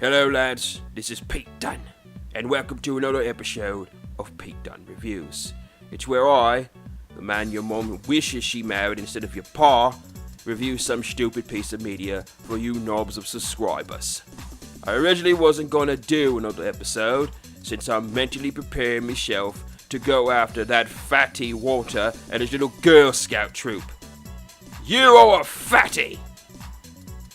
Hello lads, this is Pete Dunne, and welcome to another episode of Pete Dunne Reviews. It's where I, the man your mom wishes she married instead of your pa, review some stupid piece of media for you knobs of subscribers. I originally wasn't gonna do another episode, since I'm mentally preparing myself to go after that fatty Walter and his little Girl Scout troop. You are a fatty!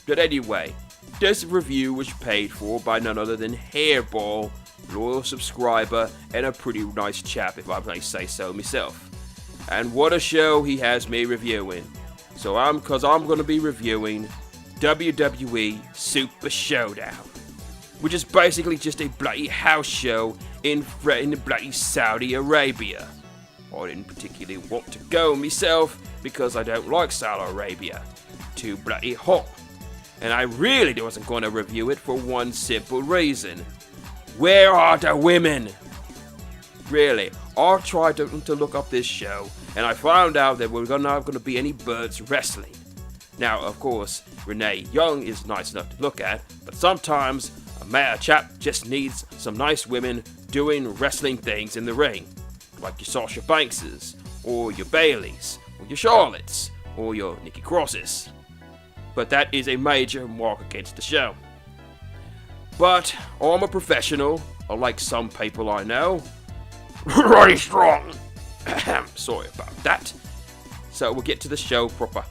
But anyway, this review was paid for by none other than Hairball, loyal subscriber, and a pretty nice chap if I may say so myself. And what a show he has me reviewing. So I'm going to be reviewing WWE SUPER SHOWDOwn, which is basically just a bloody house show in bloody Saudi Arabia. I didn't particularly want to go myself because I don't like Saudi Arabia. Too bloody hot. And I really wasn't going to review it for one simple reason. Where are the women? Really, I tried to look up this show, and I found out that we're not going to be any birds wrestling. Now, of course, Renee Young is nice enough to look at, but sometimes a chap just needs some nice women doing wrestling things in the ring. Like your Sasha Bankses, or your Baileys, or your Charlottes, or your Nikki Crosses. But that is a major mark against the show. But I'm a professional, unlike some people I know. Really strong. Sorry about that. So we'll get to the show proper.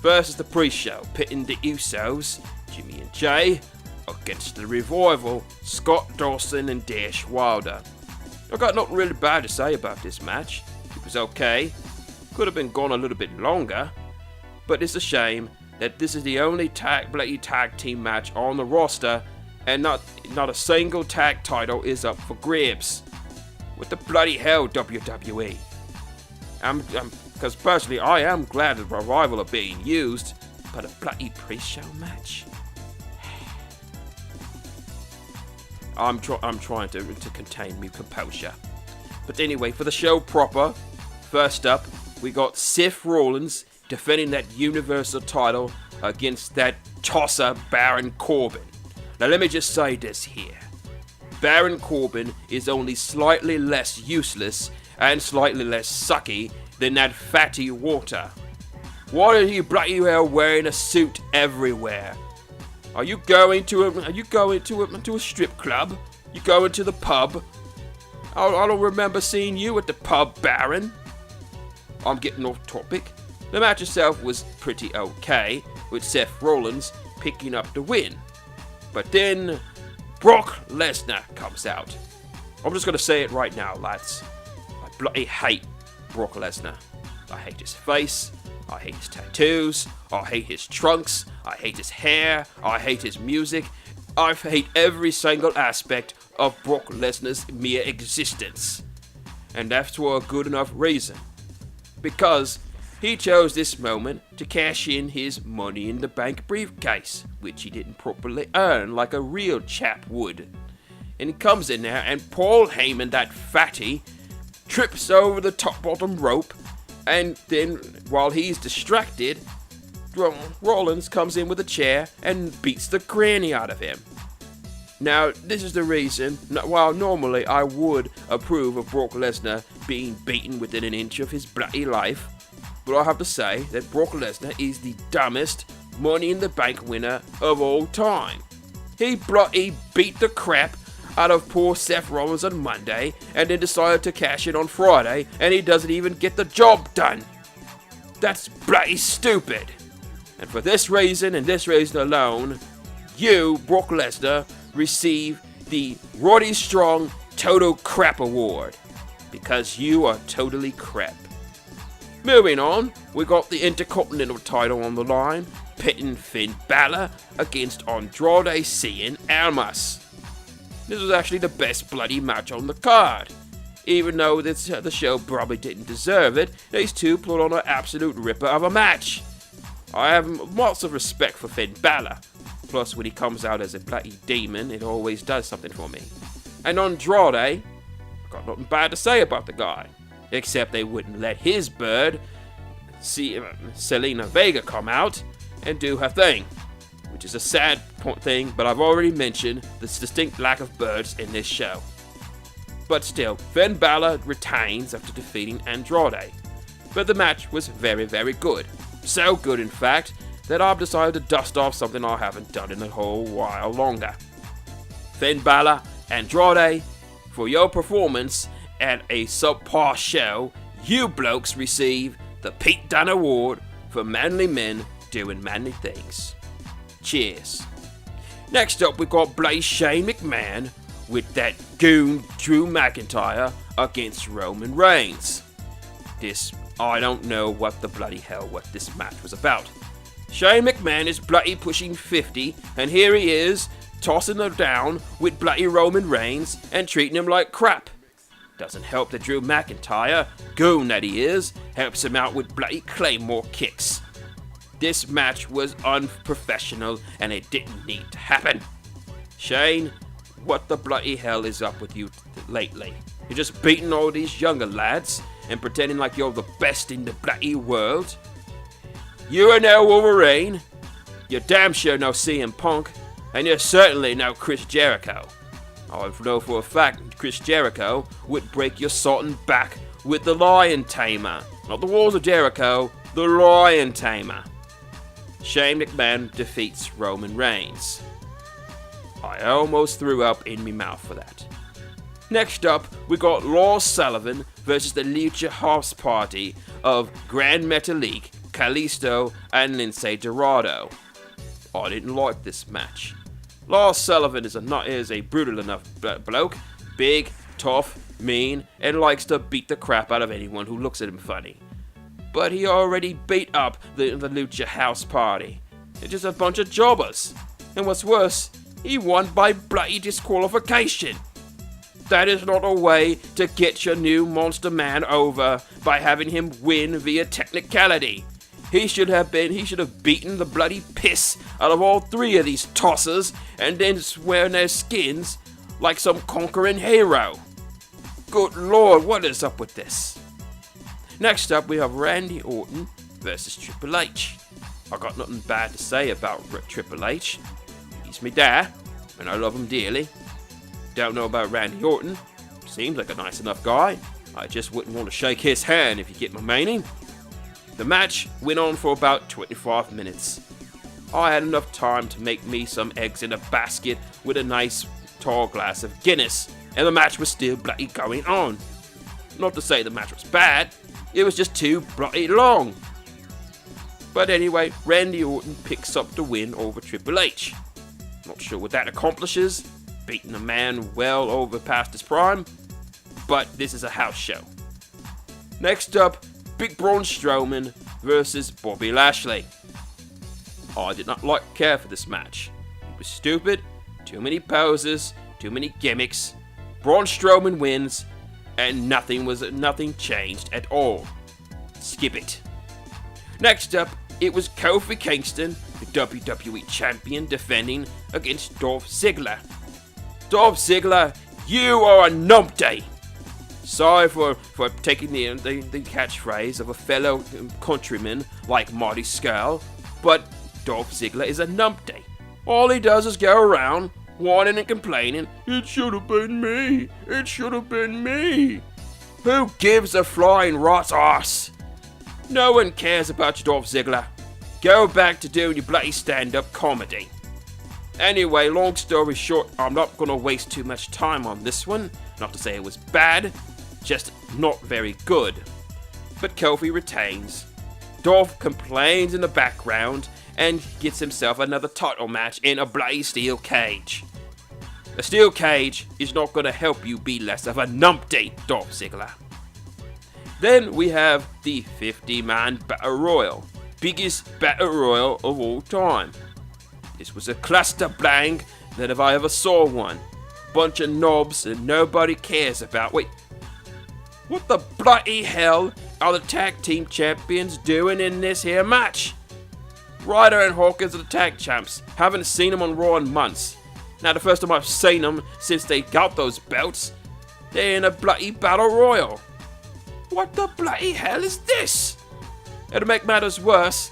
First is the pre-show, pitting the Usos, Jimmy and Jay, against the Revival, Scott Dawson and Dash Wilder. I got nothing really bad to say about this match. It was okay. Could have been gone a little bit longer. But it's a shame that this is the only bloody tag team match on the roster, and not a single tag title is up for grabs. What the bloody hell, WWE? Because personally, I am glad the Revival are being used, but a bloody pre-show match? I'm trying to contain my composure. But anyway, for the show proper, first up, we got Seth Rollins defending that Universal title against that tosser Baron Corbin. Now let me just say this here. Baron Corbin is only slightly less useless and slightly less sucky than that fatty Walter. Why are you bloody well wearing a suit everywhere? Are you going to a strip club? You going to the pub? I don't remember seeing you at the pub, Baron. I'm getting off topic. The match itself was pretty okay, with Seth Rollins picking up the win. But then, Brock Lesnar comes out. I'm just going to say it right now, lads. I bloody hate Brock Lesnar. I hate his face, I hate his tattoos, I hate his trunks, I hate his hair, I hate his music. I hate every single aspect of Brock Lesnar's mere existence. And that's for a good enough reason. Because he chose this moment to cash in his Money in the Bank briefcase, which he didn't properly earn like a real chap would. And he comes in there, and Paul Heyman, that fatty, trips over the top-bottom rope, and then, while he's distracted, Rollins comes in with a chair and beats the granny out of him. Now, this is the reason, while normally I would approve of Brock Lesnar being beaten within an inch of his bloody life, but I have to say that Brock Lesnar is the dumbest Money in the Bank winner of all time. He bloody beat the crap out of poor Seth Rollins on Monday, and then decided to cash in on Friday, and he doesn't even get the job done. That's bloody stupid. And for this reason, and this reason alone, you, Brock Lesnar, receive the Roddy Strong Total Crap Award. Because you are totally crap. Moving on, we got the Intercontinental title on the line, pitting Finn Balor against Andrade Cien Almas. This was actually the best bloody match on the card. Even though the show probably didn't deserve it, these two put on an absolute ripper of a match. I have lots of respect for Finn Balor. Plus, when he comes out as a bloody demon, it always does something for me. And Andrade, I got nothing bad to say about the guy. Except they wouldn't let his bird, Selena Vega, come out and do her thing. which is a sad thing, but I've already mentioned the distinct lack of birds in this show. But still, Finn Balor retains after defeating Andrade. But the match was very, very good. So good, in fact, that I've decided to dust off something I haven't done in a whole while longer. Finn Balor, Andrade, for your performance at a subpar show, you blokes receive the Pete Dunne Award for manly men doing manly things. Cheers. Next up, we've got bloody Shane McMahon with that goon Drew McIntyre against Roman Reigns. I don't know what the bloody hell what this match was about. Shane McMahon is bloody pushing 50, and here he is, tossing her down with bloody Roman Reigns and treating him like crap. Doesn't help that Drew McIntyre, goon that he is, helps him out with bloody Claymore kicks. This match was unprofessional and it didn't need to happen. Shane, what the bloody hell is up with you lately? You're just beating all these younger lads and pretending like you're the best in the bloody world. You are no Wolverine, you're damn sure no CM Punk, and you're certainly no Chris Jericho. I know for a fact Chris Jericho would break your Sultan back with the Lion Tamer. Not the Walls of Jericho, the Lion Tamer. Shane McMahon defeats Roman Reigns. I almost threw up in me mouth for that. Next up, we got Lars Sullivan versus the Lucha House Party of Grand Metalik, Kalisto, and Lince Dorado. I didn't like this match. Lars Sullivan is a brutal enough bloke, big, tough, mean, and likes to beat the crap out of anyone who looks at him funny. But he already beat up the Lucha House Party. They're just a bunch of jobbers. And what's worse, he won by bloody disqualification. That is not a way to get your new Monster Man over, by having him win via technicality. He should have beaten the bloody piss out of all three of these tossers and then swear their skins like some conquering hero. Good lord, what is up with this? Next up, we have Randy Orton versus Triple H. I got nothing bad to say about Triple H. He's me dad, and I love him dearly. Don't know about Randy Orton. Seems like a nice enough guy. I just wouldn't want to shake his hand, if you get my meaning. The match went on for about 25 minutes. I had enough time to make me some eggs in a basket with a nice tall glass of Guinness, and the match was still bloody going on. Not to say the match was bad, it was just too bloody long. But anyway, Randy Orton picks up the win over Triple H. Not sure what that accomplishes, beating a man well over past his prime, but this is a house show. Next up, Big Braun Strowman versus Bobby Lashley. I did not care for this match. It was stupid, too many poses, too many gimmicks. Braun Strowman wins, and nothing changed at all. Skip it. Next up, it was Kofi Kingston, the WWE Champion, defending against Dolph Ziggler. Dolph Ziggler, you are a numpty. Sorry for taking the catchphrase of a fellow countryman like Marty Scurll, but Dolph Ziggler is a numpty. All he does is go around whining and complaining, "It should have been me, it should have been me." Who gives a flying rat's arse? No one cares about you, Dolph Ziggler. Go back to doing your bloody stand-up comedy. Anyway, long story short, I'm not going to waste too much time on this one. Not to say it was bad, just not very good. But Kofi retains. Dolph complains in the background and gets himself another title match in a bloody steel cage. A steel cage is not going to help you be less of a numpty, Dolph Ziggler. Then we have the 50-man Battle Royal. Biggest Battle Royal of all time. This was a cluster bang that if I ever saw one. Bunch of knobs that nobody cares about. Wait, what the bloody hell are the tag team champions doing in this here match? Ryder and Hawkins are the tag champs. Haven't seen them on Raw in months. Now the first time I've seen them since they got those belts, they're in a bloody Battle Royal. What the bloody hell is this? And to make matters worse,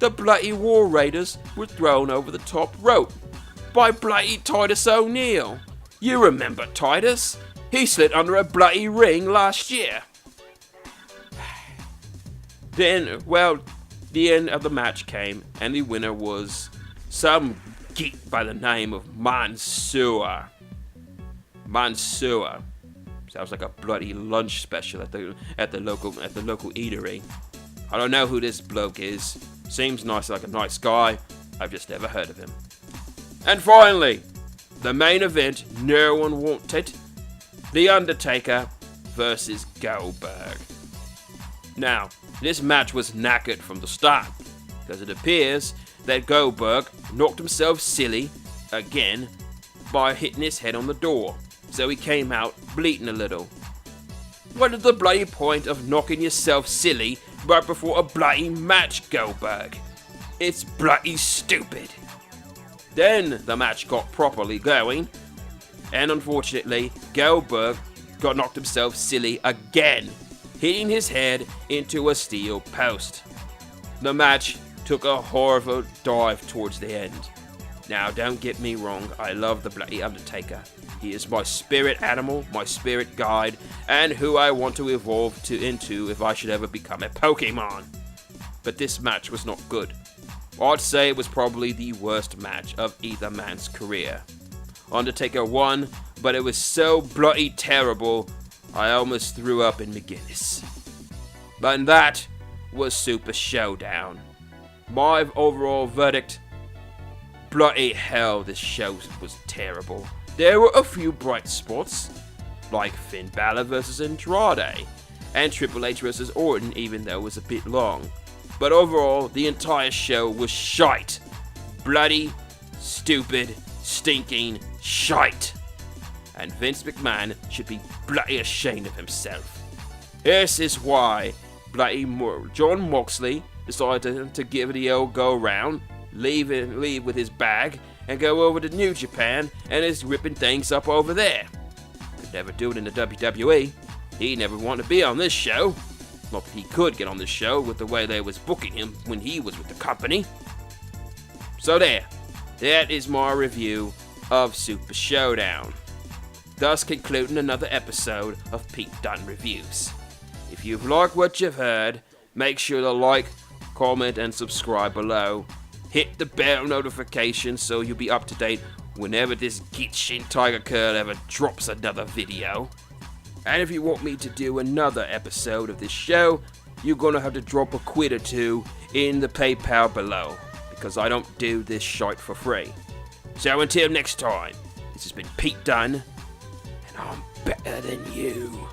the bloody War Raiders were thrown over the top rope by bloody Titus O'Neil. You remember Titus? He slid under a bloody ring last year. Then, well, the end of the match came, and the winner was some geek by the name of Mansoor. Mansoor. Sounds like a bloody lunch special at the local eatery. I don't know who this bloke is. Seems nice, like a nice guy. I've just never heard of him. And finally, the main event no one wanted. The Undertaker versus Goldberg. Now, this match was knackered from the start, because it appears that Goldberg knocked himself silly again by hitting his head on the door, so he came out bleeding a little. What is the bloody point of knocking yourself silly right before a bloody match, Goldberg? It's bloody stupid. Then the match got properly going, and unfortunately, Goldberg got knocked himself silly again, hitting his head into a steel post. The match took a horrible dive towards the end. Now, don't get me wrong, I love the bloody Undertaker. He is my spirit animal, my spirit guide, and who I want to evolve into if I should ever become a Pokemon. But this match was not good. I'd say it was probably the worst match of either man's career. Undertaker won, but it was so bloody terrible, I almost threw up in McGinnis. And that was Super Showdown. My overall verdict, bloody hell, this show was terrible. There were a few bright spots, like Finn Balor versus Andrade, and Triple H versus Orton, even though it was a bit long. But overall, the entire show was shite. Bloody, stupid, stinking shite. And Vince McMahon should be bloody ashamed of himself. This is why bloody John Moxley decided to give it the old go round, leave with his bag, and go over to New Japan and is ripping things up over there. Could never do it in the WWE. He never wanted to be on this show. Not that he could get on this show with the way they was booking him when he was with the company. So there. That is my review of Super Showdown. Thus concluding another episode of Pete Dunne Reviews. If you've liked what you've heard, make sure to like, comment, and subscribe below. Hit the bell notification so you'll be up to date whenever this Gitshin Tiger Curl ever drops another video. And if you want me to do another episode of this show, you're gonna have to drop a quid or two in the PayPal below, because I don't do this shite for free. So until next time, this has been Pete Dunne, and I'm better than you.